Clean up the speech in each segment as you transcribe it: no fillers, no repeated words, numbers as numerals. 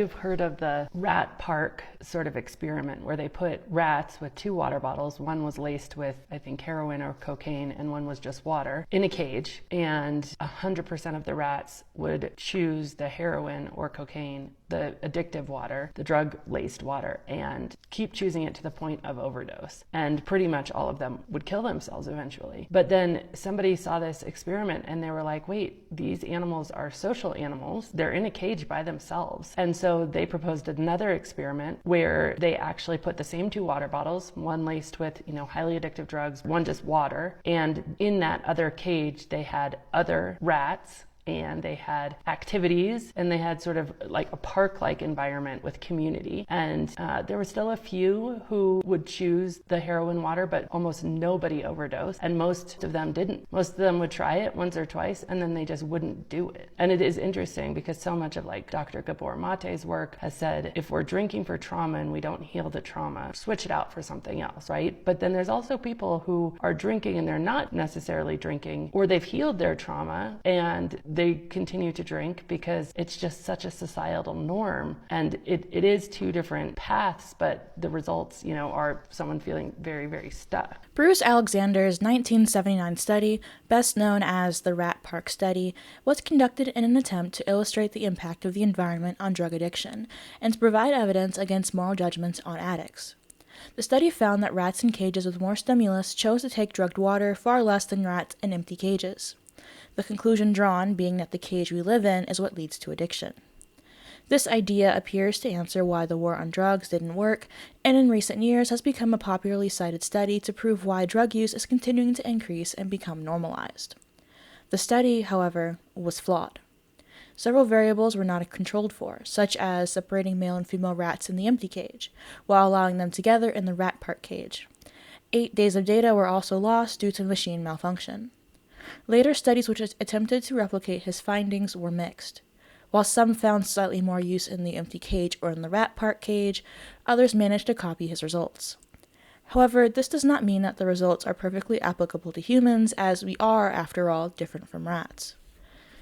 you've heard of the rat park sort of experiment where they put rats with 2 water bottles. One was laced with, I think, heroin or cocaine, and one was just water in a cage. And 100% of the rats would choose the heroin or cocaine, the addictive water, the drug-laced water, and keep choosing it to the point of overdose. And pretty much all of them would kill themselves eventually. But then somebody saw this experiment and they were like, wait, these animals are social animals. They're in a cage by themselves. And so they proposed another experiment where they actually put the same 2 water bottles, one laced with, highly addictive drugs, one just water. And in that other cage, they had other rats, and they had activities, and they had sort of like a park-like environment with community. And there were still a few who would choose the heroin water, but almost nobody overdosed, and most of them didn't. Most of them would try it once or twice, and then they just wouldn't do it. And it is interesting because so much of like Dr. Gabor Mate's work has said, if we're drinking for trauma and we don't heal the trauma, switch it out for something else, right? But then there's also people who are drinking and they're not necessarily drinking, or they've healed their trauma and they continue to drink because it's just such a societal norm. And it is 2 different paths, but the results, are someone feeling very, very stuck. Bruce Alexander's 1979 study, best known as the Rat Park Study, was conducted in an attempt to illustrate the impact of the environment on drug addiction and to provide evidence against moral judgments on addicts. The study found that rats in cages with more stimulus chose to take drugged water far less than rats in empty cages. The conclusion drawn being that the cage we live in is what leads to addiction. This idea appears to answer why the war on drugs didn't work, and in recent years has become a popularly cited study to prove why drug use is continuing to increase and become normalized. The study, however, was flawed. Several variables were not controlled for, such as separating male and female rats in the empty cage, while allowing them together in the rat park cage. 8 days of data were also lost due to machine malfunction. Later studies which attempted to replicate his findings were mixed. While some found slightly more use in the empty cage or in the rat park cage, others managed to copy his results. However, this does not mean that the results are perfectly applicable to humans, as we are, after all, different from rats.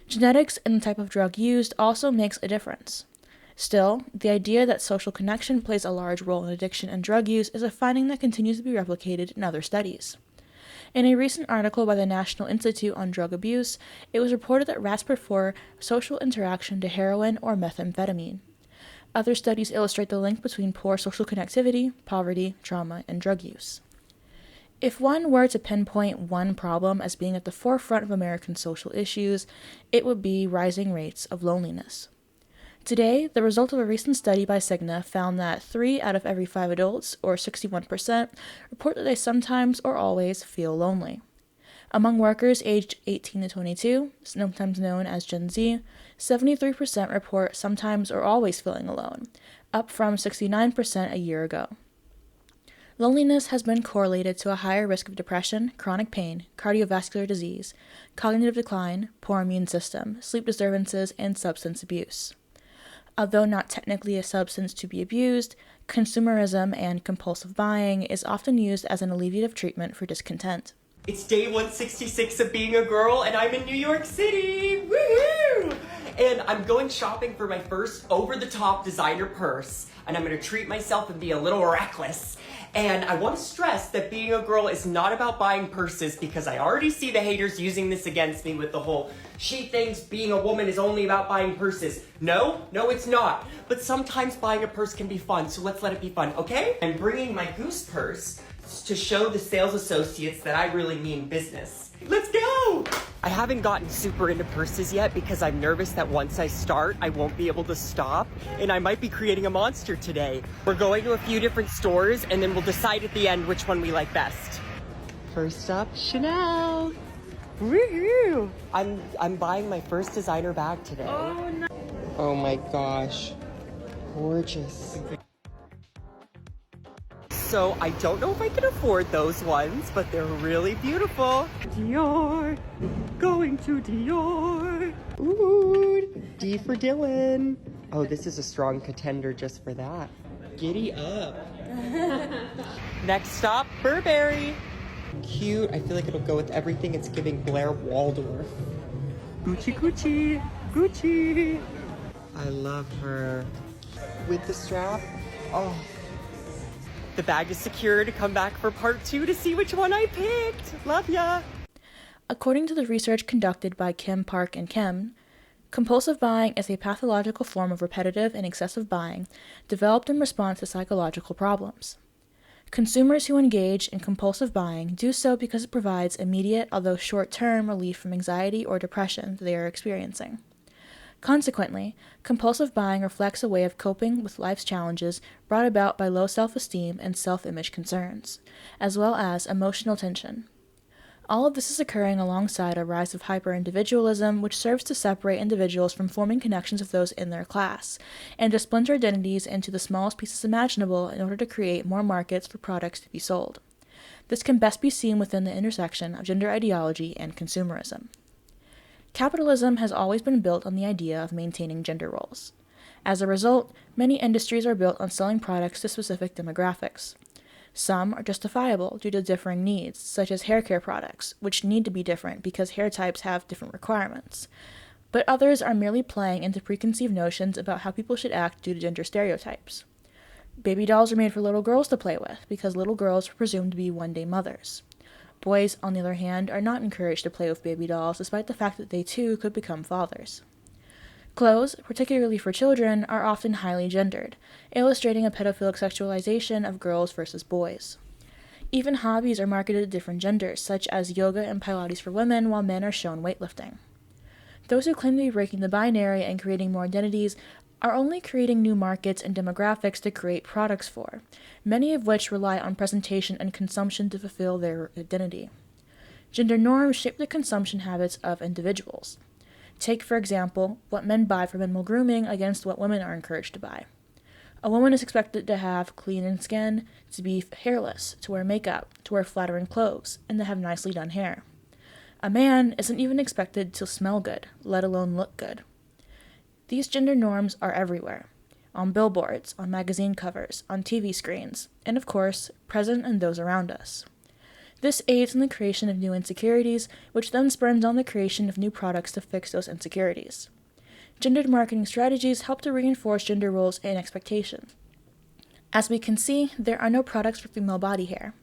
Genetics and the type of drug used also makes a difference. Still, the idea that social connection plays a large role in addiction and drug use is a finding that continues to be replicated in other studies. In a recent article by the National Institute on Drug Abuse, it was reported that rats prefer social interaction to heroin or methamphetamine. Other studies illustrate the link between poor social connectivity, poverty, trauma, and drug use. If one were to pinpoint one problem as being at the forefront of American social issues, it would be rising rates of loneliness. Today, the result of a recent study by Cigna found that 3 out of every 5 adults, or 61%, report that they sometimes or always feel lonely. Among workers aged 18 to 22, sometimes known as Gen Z, 73% report sometimes or always feeling alone, up from 69% a year ago. Loneliness has been correlated to a higher risk of depression, chronic pain, cardiovascular disease, cognitive decline, poor immune system, sleep disturbances, and substance abuse. Although not technically a substance to be abused, consumerism and compulsive buying is often used as an alleviative treatment for discontent. It's day 166 of being a girl, and I'm in New York City! Woohoo! And I'm going shopping for my first over-the-top designer purse, and I'm gonna treat myself and be a little reckless. And I want to stress that being a girl is not about buying purses, because I already see the haters using this against me with the whole, she thinks being a woman is only about buying purses. No, it's not. But sometimes buying a purse can be fun, so let's let it be fun, okay? I'm bringing my goose purse to show the sales associates that I really mean business. Let's go! I haven't gotten super into purses yet because I'm nervous that once I start, I won't be able to stop, and I might be creating a monster today. We're going to a few different stores, and then we'll decide at the end which one we like best. First up, Chanel. Woohoo! I'm buying my first designer bag today. Oh, no. Oh my gosh. Gorgeous. So I don't know if I can afford those ones, but they're really beautiful. Dior, going to Dior. Ooh, D for Dylan. Oh, this is a strong contender just for that. Giddy up. Next stop, Burberry. Cute, I feel like it'll go with everything. It's giving Blair Waldorf. Gucci, Gucci, Gucci. I love her. with the strap. Oh. The bag is secure to come back for part 2 to see which one I picked. Love ya. According to the research conducted by Kim Park and Kim, compulsive buying is a pathological form of repetitive and excessive buying developed in response to psychological problems. Consumers who engage in compulsive buying do so because it provides immediate, although short-term, relief from anxiety or depression they are experiencing. Consequently, compulsive buying reflects a way of coping with life's challenges brought about by low self-esteem and self-image concerns, as well as emotional tension. All of this is occurring alongside a rise of hyper-individualism, which serves to separate individuals from forming connections with those in their class, and to splinter identities into the smallest pieces imaginable in order to create more markets for products to be sold. This can best be seen within the intersection of gender ideology and consumerism. Capitalism has always been built on the idea of maintaining gender roles. As a result, many industries are built on selling products to specific demographics. Some are justifiable due to differing needs, such as hair care products, which need to be different because hair types have different requirements. But others are merely playing into preconceived notions about how people should act due to gender stereotypes. Baby dolls are made for little girls to play with because little girls are presumed to be one-day mothers. Boys, on the other hand, are not encouraged to play with baby dolls despite the fact that they too could become fathers. Clothes, particularly for children, are often highly gendered, illustrating a pedophilic sexualization of girls versus boys. Even hobbies are marketed to different genders, such as yoga and Pilates for women, while men are shown weightlifting. Those who claim to be breaking the binary and creating more identities are only creating new markets and demographics to create products for, many of which rely on presentation and consumption to fulfill their identity. Gender norms shape the consumption habits of individuals. Take, for example, what men buy for minimal grooming against what women are encouraged to buy. A woman is expected to have clean skin, to be hairless, to wear makeup, to wear flattering clothes, and to have nicely done hair. A man isn't even expected to smell good, let alone look good. These gender norms are everywhere, on billboards, on magazine covers, on TV screens, and of course, present in those around us. This aids in the creation of new insecurities, which then spurns on the creation of new products to fix those insecurities. Gendered marketing strategies help to reinforce gender roles and expectations. As we can see, there are no products for female body hair,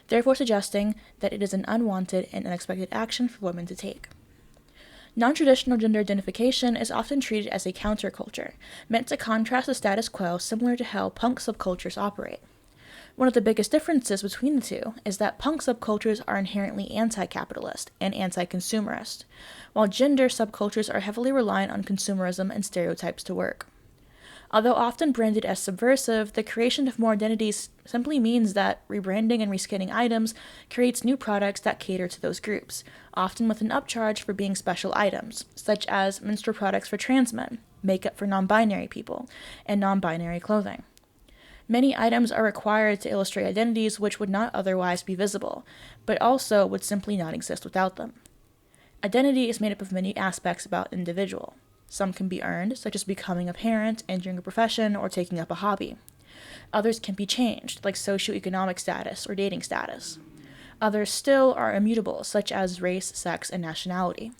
therefore suggesting that it is an unwanted and unexpected action for women to take. Non-traditional gender identification is often treated as a counterculture, meant to contrast the status quo similar to how punk subcultures operate. One of the biggest differences between the two is that punk subcultures are inherently anti-capitalist and anti-consumerist, while gender subcultures are heavily reliant on consumerism and stereotypes to work. Although often branded as subversive, the creation of more identities simply means that rebranding and reskinning items creates new products that cater to those groups, often with an upcharge for being special items, such as menstrual products for trans men, makeup for non-binary people, and non-binary clothing. Many items are required to illustrate identities which would not otherwise be visible, but also would simply not exist without them. Identity is made up of many aspects about an individual. Some can be earned, such as becoming a parent, entering a profession, or taking up a hobby. Others can be changed, like socioeconomic status or dating status. Others still are immutable, such as race, sex, and nationality.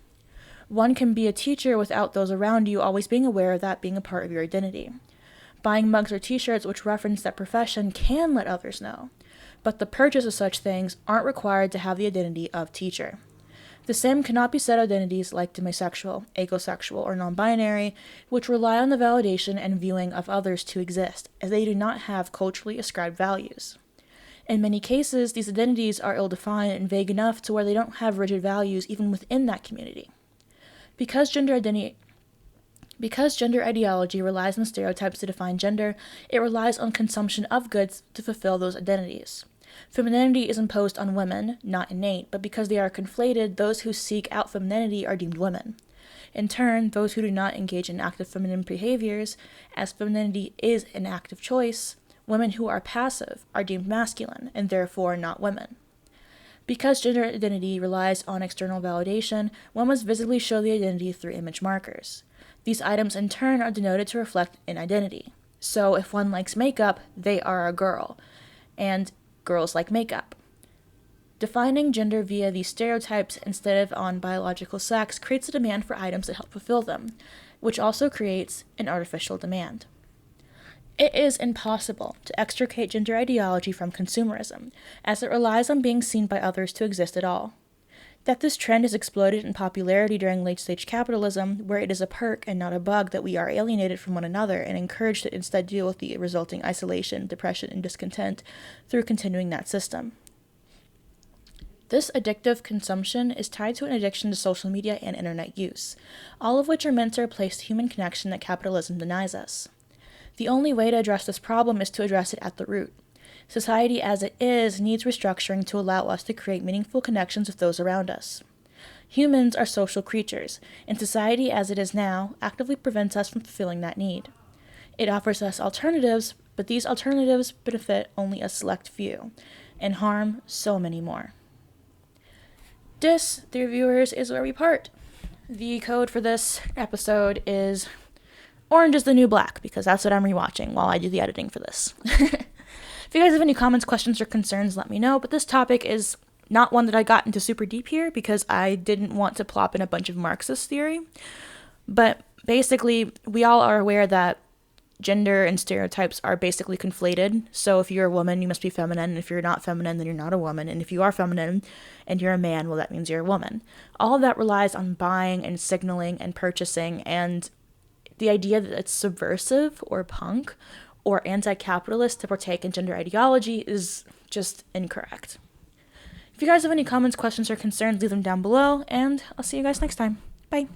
One can be a teacher without those around you always being aware of that being a part of your identity. Buying mugs or t-shirts which reference that profession can let others know, but the purchase of such things aren't required to have the identity of teacher. The same cannot be said of identities like demisexual, asexual, or non-binary, which rely on the validation and viewing of others to exist, as they do not have culturally ascribed values. In many cases, these identities are ill-defined and vague enough to where they don't have rigid values even within that community. Because gender ideology relies on stereotypes to define gender, it relies on consumption of goods to fulfill those identities. Femininity is imposed on women, not innate, but because they are conflated, those who seek out femininity are deemed women. In turn, those who do not engage in active feminine behaviors, as femininity is an active choice, women who are passive are deemed masculine, and therefore not women. Because gender identity relies on external validation, one must visibly show the identity through image markers. These items in turn are denoted to reflect an identity. So if one likes makeup, they are a girl, and girls like makeup. Defining gender via these stereotypes instead of on biological sex creates a demand for items that help fulfill them, which also creates an artificial demand. It is impossible to extricate gender ideology from consumerism, as it relies on being seen by others to exist at all. That this trend has exploded in popularity during late-stage capitalism, where it is a perk and not a bug that we are alienated from one another and encouraged to instead deal with the resulting isolation, depression, and discontent through continuing that system. This addictive consumption is tied to an addiction to social media and internet use, all of which are meant to replace the human connection that capitalism denies us. The only way to address this problem is to address it at the root. Society as it is needs restructuring to allow us to create meaningful connections with those around us. Humans are social creatures, and society as it is now actively prevents us from fulfilling that need. It offers us alternatives, but these alternatives benefit only a select few, and harm so many more. This, dear viewers, is where we part. The code for this episode is Orange is the New Black, because that's what I'm rewatching while I do the editing for this. If you guys have any comments, questions, or concerns, let me know. But this topic is not one that I got into super deep here because I didn't want to plop in a bunch of Marxist theory. But basically, we all are aware that gender and stereotypes are basically conflated. So if you're a woman, you must be feminine. And if you're not feminine, then you're not a woman. And if you are feminine and you're a man, well, that means you're a woman. All of that relies on buying and signaling and purchasing, and the idea that it's subversive or punk or anti-capitalist to partake in gender ideology is just incorrect. If you guys have any comments, questions, or concerns, leave them down below, and I'll see you guys next time. Bye.